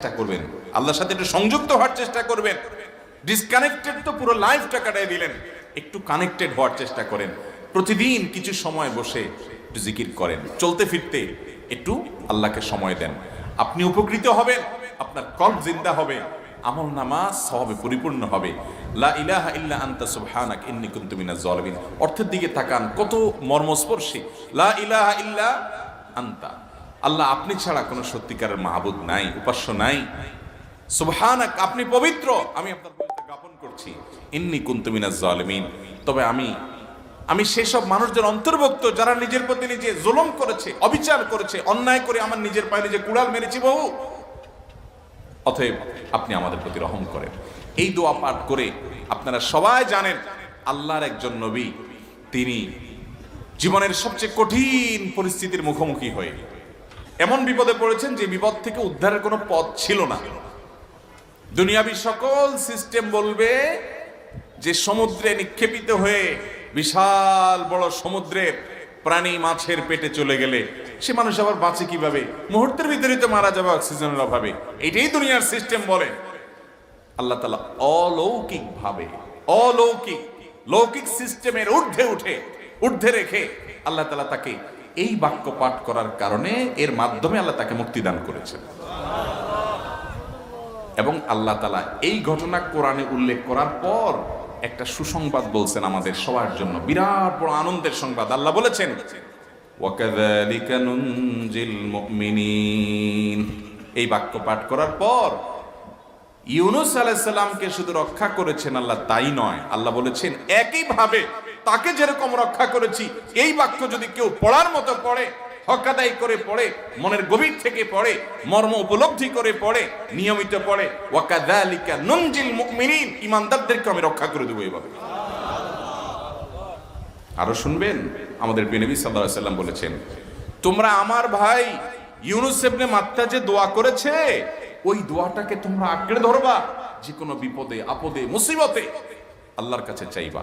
চেষ্টা করবেন, আল্লাহর সাথে একটু সংযুক্ত হওয়ার চেষ্টা করবেন। ডিসকানেক্টেড তো পুরো লাইফটা কাটাই দিলেন, একটু কানেক্টেড হওয়ার চেষ্টা করেন। প্রতিদিন কিছু সময় বসে একটু জিকির করেন, চলতে ফিরতে একটু আল্লাহকে সময় দেন। আপনি উপকৃত হবেন, আপনার কল্ব জিন্দা হবে, আমল নামা সওয়াবে পরিপূর্ণ হবে। লা ইলাহা ইল্লা আনতা সুবহানাক ইন্নী কুনতু মিনাজ জালিমিন অর্থের দিকে তাকান, কত মর্মস্পর্শী। লা ইলাহা ইল্লা আনতা, আল্লাহ আপনি ছাড়া কোনো সত্যিকারের মাহবুদ নাই, উপাস্য নাই। সুবহানাক, আপনি পবিত্র, আমি আপনার পবিত্রতা জ্ঞাপন করছি। ইন্নী কুনতু মিনাজ জালিমিন, তবে আমি সেসব মানুষদের অন্তর্ভুক্ত যারা নিজের প্রতি নিজে জুলুম করেছে, অবিচার করেছে, অন্যায় করে আমার নিজের পায়ে নিজে কুড়াল মেরেছি বহু। অতএব আপনি আমাদের প্রতি রহম করেন। এই দোয়া পাঠ করে আপনারা সবাই জানেন আল্লাহর একজন নবী, তিনি জীবনের সবচেয়ে কঠিন পরিস্থিতির মুখোমুখি হয়ে এমন বিপদে পড়েছেন যে বিপদ থেকে উদ্ধারের কোনো পথ ছিল না। দুনিয়াবি সকল সিস্টেম বলবে যে সমুদ্রে নিক্ষেপিত হয়ে বিশাল বড় সমুদ্রের প্রাণী মাছের পেটে চলে গেলে সে মানুষ আবার বাঁচে কিভাবে? মুহূর্তের ভিতরে তো মারা যাবে অক্সিজেনের অভাবে। এটাই দুনিয়ার সিস্টেম বলে। আল্লাহ তাআলা অলৌকিক ভাবে, লৌকিক সিস্টেমের ঊর্ধ্বে রেখে আল্লাহ তাআলা তাকে এই বাক্য পাঠ করার কারণে, এর মাধ্যমে আল্লাহ তাকে মুক্তি দান করেছেন। এবং আল্লাহ তাআলা এই ঘটনা কোরআনে উল্লেখ করার পর একটা সুসংবাদ বলছেন আমাদের সবার জন্য, বিরাট বড় আনন্দের সংবাদ। আল্লাহ বলেছেন ওয়াকাযালিকা নুনজিল মুমিনিন। এই বাক্য পাঠ করার পর ইউনূস আলাইহিস সালামকে শুধু রক্ষা করেছেন আল্লাহ তাই নয়, আল্লাহ বলেছেন একইভাবে তাকে যেরকম রক্ষা করেছি, এই বাক্য যদি কেউ পড়ার মতো পড়ে, হক আদায় করে পড়ে, মনের গভীর থেকে পড়ে, মর্ম উপলব্ধি করে পড়ে, নিয়মিত পড়ে, ওয়াকাযালিকা নুনজিল মুমিনিন, ঈমানদারদেরকে আমি রক্ষা করে দেব এইভাবে। আরো শুনবেন, আমাদের প্রিয় নবী সাল্লাল্লাহু আলাইহি ওয়াসাল্লাম বলেছেন, তোমরা আমার ভাই ইউনূস ইবনে মাত্তা যে দোয়া করেছে, ওই দোয়াটাকে তোমরা আঁকড়ে ধরবা, যে কোনো বিপদে আপদে মুসিবতে আল্লাহর কাছে চাইবা।